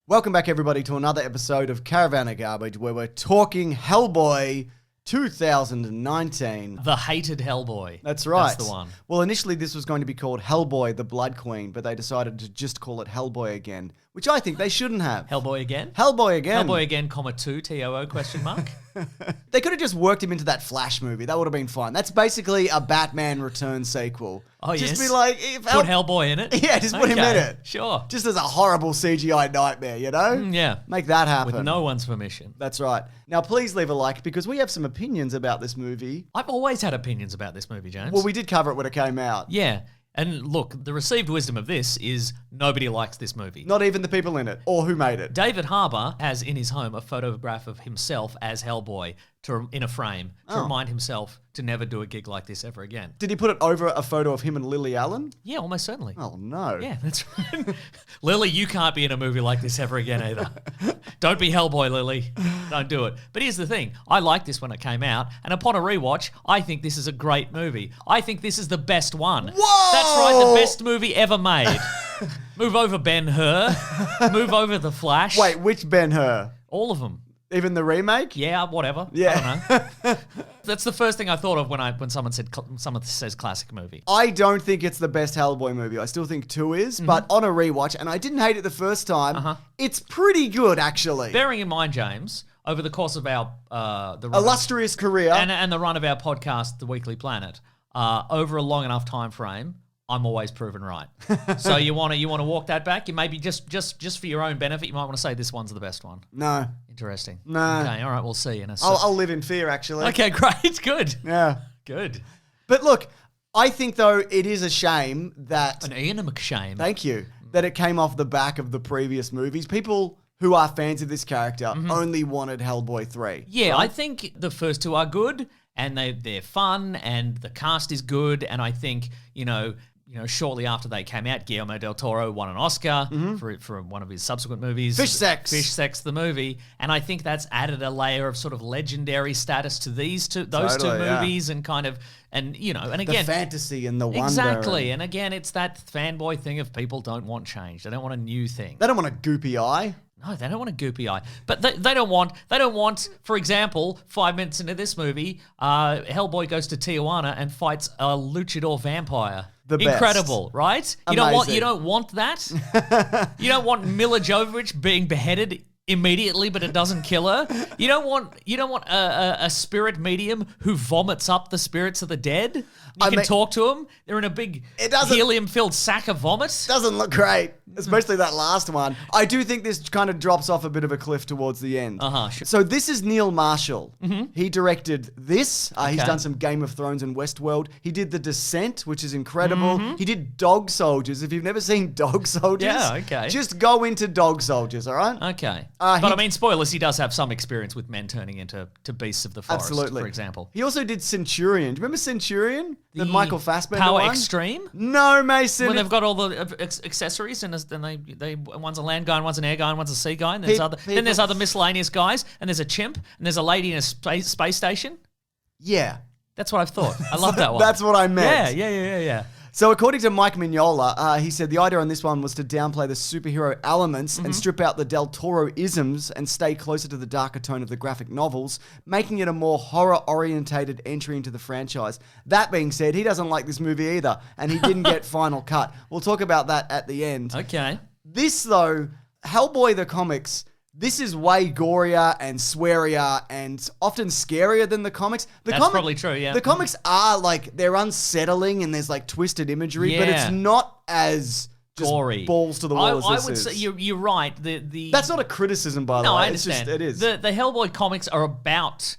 Welcome back, everybody, to another episode of Caravan of Garbage, where we're talking Hellboy 2019. The hated Hellboy. That's right. That's the one. Well, initially this was going to be called Hellboy, the Blood Queen, but they decided to just call it Hellboy again, which I think they shouldn't have. Hellboy again? Hellboy again. Hellboy again, comma 2, TOO, question mark? They could have just worked him into that Flash movie. That would have been fine. That's basically a Batman Returns sequel. Oh, just yes. Be like... Put Hellboy in it? Yeah, just put him in it. Sure. Just as a horrible CGI nightmare, you know? Yeah. Make that happen. With no one's permission. That's right. Now, please leave a like, because we have some opinions about this movie. I've always had opinions about this movie, James. Well, we did cover it when it came out. Yeah. And look, the received wisdom of this is nobody likes this movie. Not even the people in it, or who made it. David Harbour has in his home a photograph of himself as Hellboy in a frame to remind himself to never do a gig like this ever again. Did he put it over a photo of him and Lily Allen? Yeah, almost certainly. Oh, no. Yeah, that's right. Lily, you can't be in a movie like this ever again either. Don't be Hellboy, Lily. Don't do it. But here's the thing. I liked this when it came out, and upon a rewatch, I think this is a great movie. I think this is the best one. Whoa! That's right, the best movie ever made. Move over Ben-Hur. Move over The Flash. Wait, which Ben-Hur? All of them. Even the remake? Yeah, whatever. Yeah. I don't know. That's the first thing I thought of when someone says classic movie. I don't think it's the best Hellboy movie. I still think 2 is, but on a rewatch, and I didn't hate it the first time, it's pretty good, actually. Bearing in mind, James, over the course of our illustrious career and the run of our podcast, The Weekly Planet, over a long enough time frame, I'm always proven right. So you want to walk that back? You maybe just for your own benefit, you might want to say this one's the best one. No. Interesting. No. Okay, all right, we'll see. I'll live in fear, actually. Okay, great. Good. Yeah. Good. But look, I think, though, it is a shame that... An Ian McShame. Thank you. That it came off the back of the previous movies. People who are fans of this character only wanted Hellboy 3. Yeah, right? I think the first 2 are good, and they're fun, and the cast is good, and I think, shortly after they came out, Guillermo del Toro won an Oscar for one of his subsequent movies. Fish Sex, the movie. And I think that's added a layer of sort of legendary status to those two movies and kind of, and again. The fantasy and the wonder. Exactly. And again, it's that fanboy thing of people don't want change. They don't want a new thing. They don't want a goopy eye. No, they don't want a goopy eye. But they don't want, for example, 5 minutes into this movie, Hellboy goes to Tijuana and fights a luchador vampire. The best. Incredible, right? Amazing. You don't want that. You don't want Mila Jovovich being beheaded immediately, but it doesn't kill her. You don't want a spirit medium who vomits up the spirits of the dead. You can talk to them. They're in a big helium-filled sack of vomit. Doesn't look great, especially that last one. I do think this kind of drops off a bit of a cliff towards the end. Sure. So this is Neil Marshall. He directed this. He's done some Game of Thrones and Westworld. He did The Descent, which is incredible. He did Dog Soldiers. If you've never seen Dog Soldiers, just go into Dog Soldiers, all right? Okay. But I mean, spoilers, he does have some experience with men turning into beasts of the forest, for example. He also did Centurion. Do you remember Centurion? The Michael Fassbender Power one? Extreme? No, Mason. When they've got all the accessories and they one's a land guy and one's an air guy and one's a sea guy and there's other miscellaneous guys and there's a chimp and there's a lady in a space station. Yeah. That's what I've thought. I love that one. That's what I meant. Yeah. So according to Mike Mignola, he said the idea on this one was to downplay the superhero elements and strip out the Del Toro-isms and stay closer to the darker tone of the graphic novels, making it a more horror-orientated entry into the franchise. That being said, he doesn't like this movie either, and he didn't get final cut. We'll talk about that at the end. Okay. This, though, Hellboy the comics... This is way gorier and swearier and often scarier than the comics. That's probably true, yeah. The comics are they're unsettling and there's twisted imagery, but it's not as just gory, balls to the wall as this I would say you're right. That's not a criticism, by the way. No, I understand. It is. The Hellboy comics are about...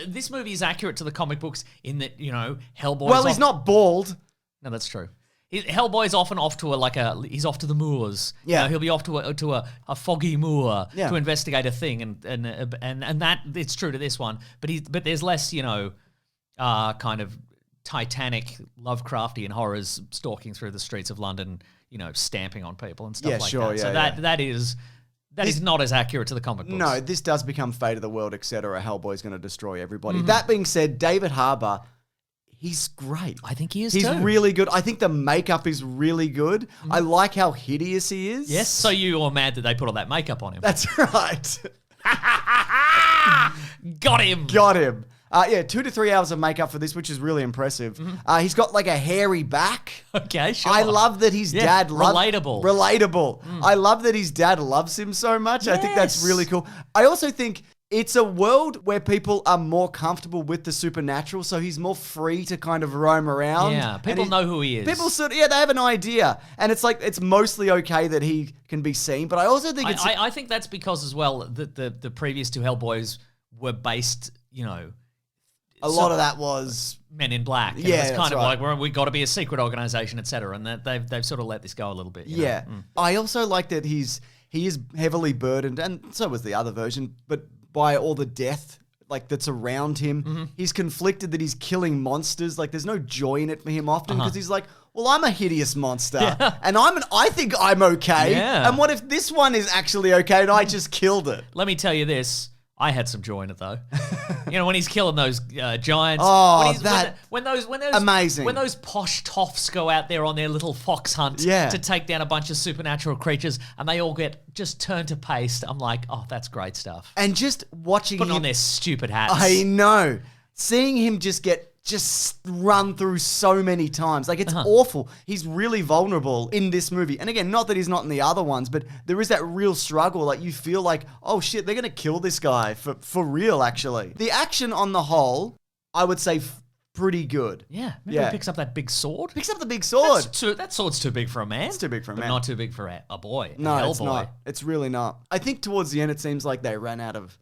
This movie is accurate to the comic books in that, Hellboy... Well, he's not bald. No, that's true. Hellboy's often off to he's off to the moors. Yeah, he'll be off to a foggy moor to investigate a thing, and that it's true to this one. But there's less, kind of Titanic Lovecraftian horrors stalking through the streets of London, stamping on people and stuff like that. So that is not as accurate to the comic books. No, this does become fate of the world, etc. Hellboy's going to destroy everybody. That being said, David Harbour. he's great. I think he is He's too. really good. I think the makeup is really good. I like how hideous he is. Yes, so you are mad that they put all that makeup on him. That's right. Got him. Got him. 2 to 3 hours of makeup for this, which is really impressive. He's got like a hairy back. Okay, sure. I love that his dad loves... Relatable. I love that his dad loves him so much. I think that's really cool. I also think it's a world where people are more comfortable with the supernatural, so he's more free to kind of roam around. Yeah, people know who he is. People they have an idea. And it's like, it's mostly okay that he can be seen, but I also think it's... I think that's because as well, the previous two Hellboys were based, a lot of that was... Men in Black. And Yeah, it was kind of right. like, we've got to be a secret organization, etc. And that they've sort of let this go a little bit. Yeah. I also like that he is heavily burdened, and so was the other version, but by all the death like that's around him. He's conflicted that he's killing monsters. Like there's no joy in it for him often because he's like, well, I'm a hideous monster and I think I'm okay. Yeah. And what if this one is actually okay and I just killed it? Let me tell you this. I had some joy in it though. When he's killing those giants. Oh, when those amazing. When those posh toffs go out there on their little fox hunt to take down a bunch of supernatural creatures, and they all get just turned to paste. I'm like, oh, that's great stuff. And just watching Putting him on their stupid hats. I know. Seeing him just run through so many times. Like, it's awful. He's really vulnerable in this movie. And again, not that he's not in the other ones, but there is that real struggle. Like, you feel like, oh shit, they're going to kill this guy for real, actually. The action on the whole, I would say pretty good. Yeah. Maybe he picks up that big sword. Picks up the big sword. That sword's too big for a man. It's too big for a but man. not too big for a boy. No, it's not. It's really not. I think towards the end, it seems like they ran out of...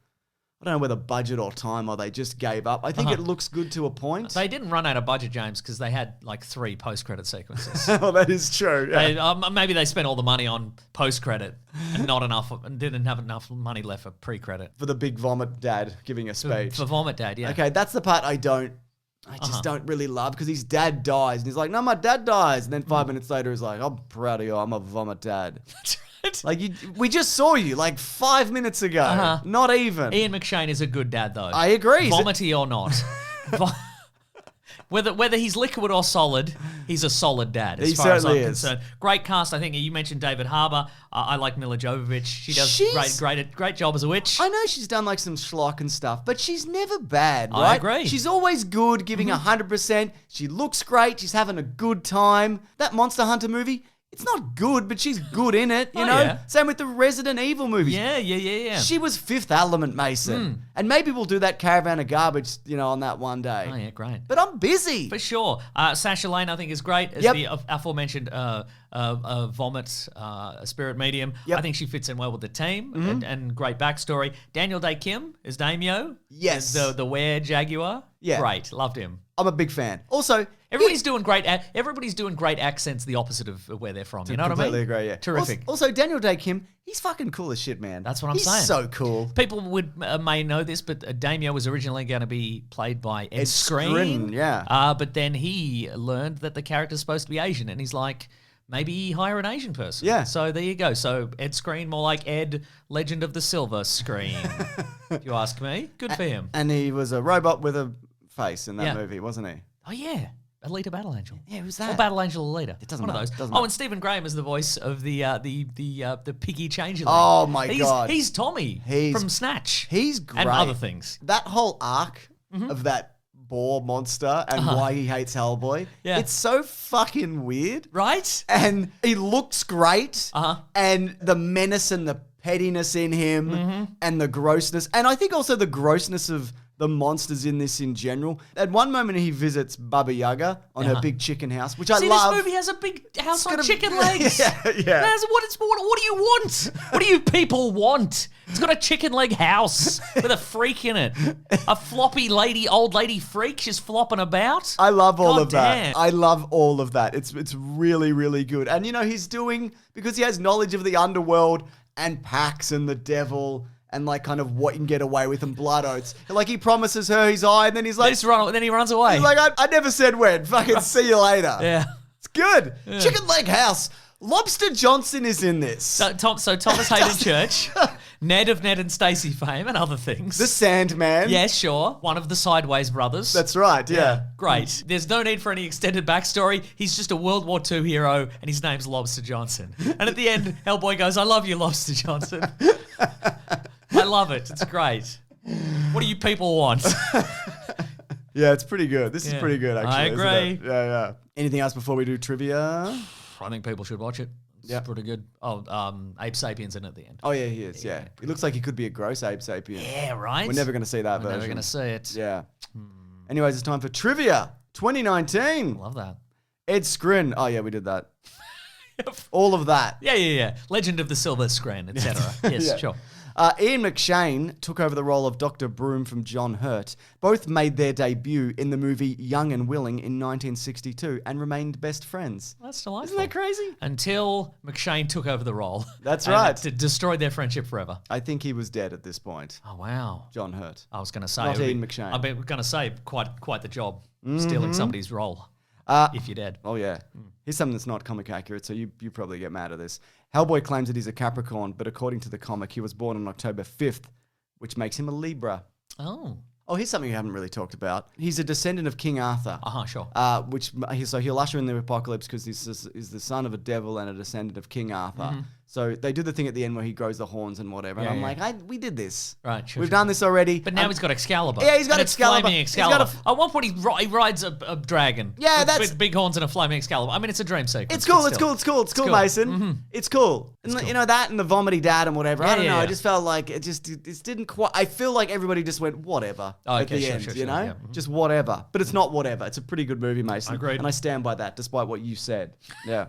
I don't know whether budget or time or they just gave up. I think it looks good to a point. They didn't run out of budget, James, because they had like 3 post-credit sequences. Well, that is true. Yeah. Maybe they spent all the money on post-credit and not enough, and didn't have enough money left for pre-credit. For the big vomit dad giving a speech. For Vomit Dad, yeah. Okay, that's the part I just don't really love because his dad dies. And he's like, no, my dad dies. And then 5 minutes later, he's like, I'm proud of you. I'm a vomit dad. That's right. Like, we just saw you like 5 minutes ago. Not even. Ian McShane is a good dad, though. I agree. Vomity or not. Whether he's liquid or solid, he's a solid dad as far as I'm concerned. Great cast. I think you mentioned David Harbour. I like Mila Jovovich. She does great job as a witch. I know she's done like some schlock and stuff, but she's never bad, right? I agree. She's always good, giving 100%. She looks great. She's having a good time. That Monster Hunter movie, it's not good, but she's good in it, you know? Yeah. Same with the Resident Evil movies. Yeah. She was Fifth Element, Mason. And maybe we'll do that Caravan of Garbage, on that one day. Oh, yeah, great. But I'm busy. For sure. Sasha Lane, I think, is great as the aforementioned vomit spirit medium. Yep. I think she fits in well with the team and great backstory. Daniel Day Kim is Daimyo. Yes. The were Jaguar. Yeah. Great. Loved him. I'm a big fan. Also, everybody's doing great accents the opposite of where they're from. You know what I mean? Completely agree, yeah. Terrific. Also, Daniel Day Kim, he's fucking cool as shit, man. That's what I'm saying. He's so cool. People may know this, but Daimyo was originally going to be played by Ed Skrein. Yeah. But then he learned that the character's supposed to be Asian, and he's like, maybe hire an Asian person. Yeah. So there you go. So Ed Skrein, more like Ed, Legend of the Silver Screen. If you ask me. Good for him. And he was a robot with a face in that movie, wasn't he? Oh, yeah. Alita Battle Angel. Yeah, who's that? Or Battle Angel Alita. It doesn't One matter. of those. Doesn't matter. And Stephen Graham is the voice of the piggy changeling. Oh, my God. He's Tommy from Snatch. He's great. And other things. That whole arc of that boar monster and why he hates Hellboy, it's so fucking weird. Right? And he looks great. And the menace and the pettiness in him and the grossness. And I think also the grossness of the monsters in this in general. At one moment, he visits Baba Yaga on her big chicken house, which I love. This movie has a big house on chicken legs. Yeah. What do you want? What do you people want? It's got a chicken leg house with a freak in it. A floppy old lady freak. She's flopping about. I love all of damn. that. I love all of that. It's really, really good. And, he's doing, because he has knowledge of the underworld and Pax and the devil and like kind of what you can get away with and blood oaths. Like he promises her his eye and then he's like... Then he runs away. He's like, I never said when. Fucking see you later. Yeah. It's good. Yeah. Chicken leg house. Lobster Johnson is in this. So Thomas Hayden Church Ned of Ned and Stacey fame and other things. The Sandman. Yeah, sure. One of the Sideways brothers. That's right, yeah. Great. There's no need for any extended backstory. He's just a World War II hero, and his name's Lobster Johnson. And at the end, Hellboy goes, I love you, Lobster Johnson. I love it. It's great. What do you people want? Yeah, it's pretty good. This is pretty good, actually. I agree. Isn't it? Yeah. Anything else before we do trivia? I think people should watch it. It's pretty good. Oh, Ape Sapien's in at the end. Oh, yeah, he is, yeah. It looks like he could be a gross Ape Sapien. Yeah, right? We're never going to see that We're version. never going to see it. Yeah. Anyways, it's time for trivia 2019. Love that. Ed Skrein. Oh, yeah, we did that. All of that. Yeah. Legend of the Silver Screen, etc. Yes, sure. Ian McShane took over the role of Dr. Broom from John Hurt. Both made their debut in the movie Young and Willing in 1962 and remained best friends. That's delightful. Isn't that crazy? Until McShane took over the role. That's and right. To destroy their friendship forever. I think he was dead at this point. Oh, wow. John Hurt. I was going to say. Not Ian McShane. I was going to say quite the job, stealing somebody's role, if you're dead. Oh, yeah. Here's something that's not comic accurate, so you probably get mad at this. Hellboy claims that he's a Capricorn, but according to the comic, he was born on October 5th, which makes him a Libra. Oh. Oh, here's something you haven't really talked about. He's a descendant of King Arthur. Sure. So he'll usher in the apocalypse because he's the son of a devil and a descendant of King Arthur. So they do the thing at the end where he grows the horns and whatever. And I'm like, we did this. Right, sure. We've done this already. But now he's got Excalibur. Yeah, he's got and it's Excalibur. Flaming Excalibur. At one point, he rides a dragon. Yeah, with big horns and a flaming Excalibur. I mean, it's a dream sequence. It's cool, it's cool, Mason. It's cool. You know, that and the vomity dad and whatever. I don't know. I just felt like it didn't quite. I feel like everybody just went whatever at the end, you know? Just whatever. But it's not whatever. It's a pretty good movie, Mason. Agreed. And I stand by that, despite what you said. Yeah.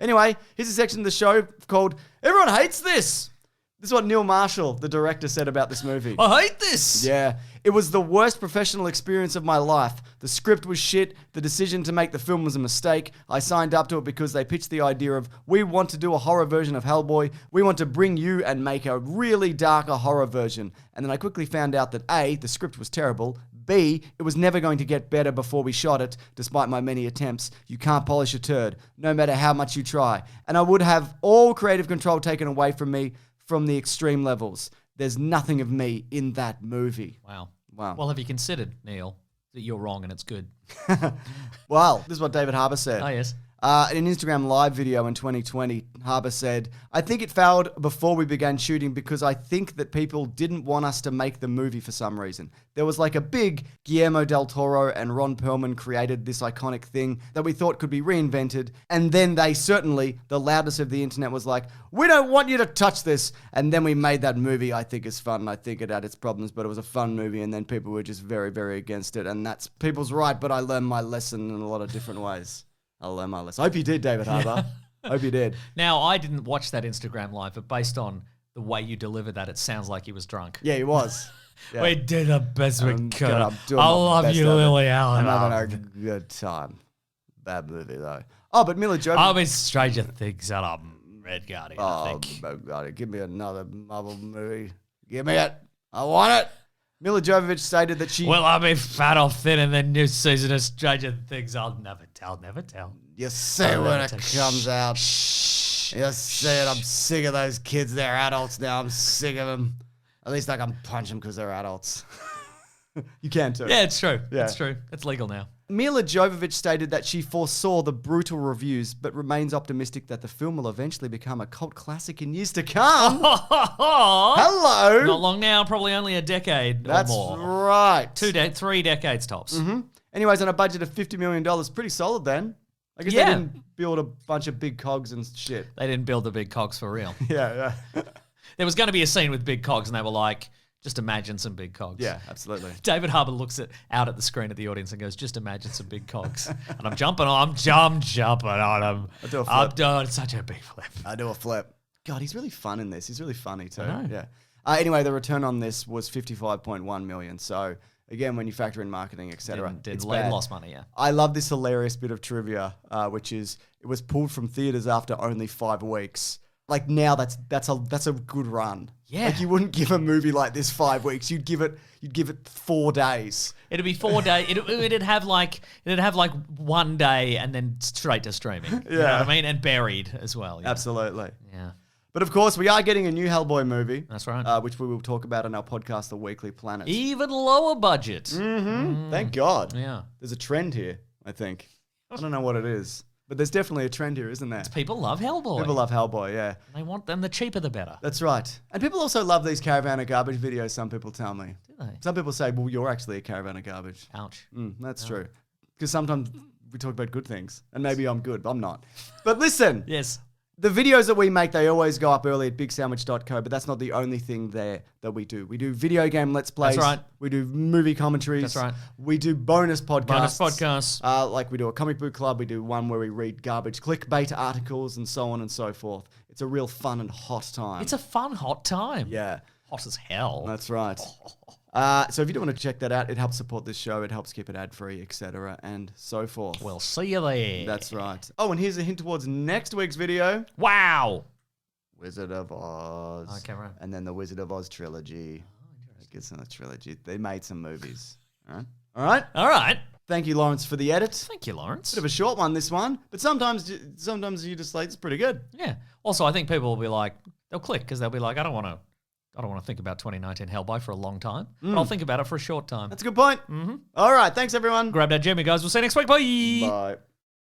Anyway, here's a section of the show called Everyone Hates This. This is what Neil Marshall, the director, said about this movie. I hate this. Yeah. It was the worst professional experience of my life. The script was shit. The decision to make the film was a mistake. I signed up to it because they pitched the idea of, we want to do a horror version of Hellboy. We want to bring you and make a really darker horror version. And then I quickly found out that A, the script was terrible. B, it was never going to get better before we shot it, despite my many attempts. You can't polish a turd, no matter how much you try. And I would have all creative control taken away from me from the extreme levels. There's nothing of me in that movie. Wow. Wow. Well, have you considered, Neil, that you're wrong and it's good? Well, this is what David Harbour said. Oh, yes. In an Instagram live video in 2020, Harbour said, I think it failed before we began shooting because I think that people didn't want us to make the movie for some reason. There was like a big Guillermo del Toro and Ron Pearlman created this iconic thing that we thought could be reinvented. And then they certainly, the loudest of the internet was like, we don't want you to touch this. And then we made that movie. I think it's fun. I think it had its problems, but it was a fun movie. And then people were just very, very against it. And that's people's right, but I learned my lesson in a lot of different ways. I'll learn my lesson. I hope you did, David Harbour. Hope you did. Now, I didn't watch that Instagram live, but based on the way you delivered that, it sounds like he was drunk. Yeah, he was. Yeah. We did the best we could. I I love you, Lily Allen. I'm having a good time. Bad movie, though. Oh, but Mila Jovovich. I'll be Stranger Things and Red Guardian, I think. Oh, God. Give me another Marvel movie. Give me it. I want it. Mila Jovovich stated that she... Will I be fat or thin in the new season of Stranger Things? I'll never tell, never tell. You see when it comes out. Shh. You see it. I'm sick of those kids. They're adults now. I'm sick of them. At least I can punch them because they're adults. You can too. Yeah, it's true. Yeah. It's true. It's legal now. Mila Jovovich stated that she foresaw the brutal reviews, but remains optimistic that the film will eventually become a cult classic in years to come. Hello. Not long now, probably only a decade That's or more. Right. 3 decades tops. Mm-hmm. Anyways, on a budget of $50 million, pretty solid then. I guess Yeah. they didn't build a bunch of big cogs and shit. They didn't build the big cogs for real. Yeah. There was going to be a scene with big cogs, and they were like, just imagine some big cogs. Yeah, absolutely. David Harbour looks out at the screen at the audience and goes, just imagine some big cogs. And I'm jumping on them. I do a flip. I'm doing such a big flip. I do a flip. God, he's really fun in this. He's really funny too. I know. Yeah. Anyway, the return on this was $55.1 million. So again, when you factor in marketing, etc., it's bad. Lost money, yeah. I love this hilarious bit of trivia, which is it was pulled from theaters after only 5 weeks. Like now, that's a good run. Yeah. Like you wouldn't give a movie like this 5 weeks. You'd give it 4 days. It'd be 4 days. It'd have like 1 day and then straight to streaming. You know what I mean? And buried as well. Yeah. Absolutely. Yeah. But of course, we are getting a new Hellboy movie. That's right. Which we will talk about on our podcast, The Weekly Planet. Even lower budget. Thank God. Yeah. There's a trend here, I think. I don't know what it is. But there's definitely a trend here, isn't there? People love Hellboy. People love Hellboy, yeah. They want them. The cheaper, the better. That's right. And people also love these Caravan of Garbage videos, some people tell me. Do they? Some people say, well, you're actually a Caravan of Garbage. Ouch. That's true. Because sometimes we talk about good things. And maybe I'm good, but I'm not. But listen. Yes. The videos that we make, they always go up early at bigsandwich.co, but that's not the only thing there that we do. We do video game Let's Plays. That's right. We do movie commentaries. That's right. We do bonus podcasts. Bonus podcasts. Like we do a comic book club. We do one where we read garbage clickbait articles and so on and so forth. It's a real fun and hot time. It's a fun, hot time. Yeah. Hot as hell. That's right. So if you do want to check that out, it helps support this show. It helps keep it ad-free, etc. and so forth. We'll see you there. That's right. Oh, and here's a hint towards next week's video. Wow. Wizard of Oz. Okay, right. And then the Wizard of Oz trilogy. It's in the trilogy. They made some movies. All right. All right. All right. Thank you, Lawrence, for the edit. Thank you, Lawrence. Bit of a short one, this one. But sometimes you just like, it's pretty good. Yeah. Also, I think people will be like, they'll click because they'll be like, I don't want to think about 2019 Hellboy for a long time, but I'll think about it for a short time. That's a good point. All right. Thanks, everyone. Grab that Jimmy, guys. We'll see you next week. Bye. Bye.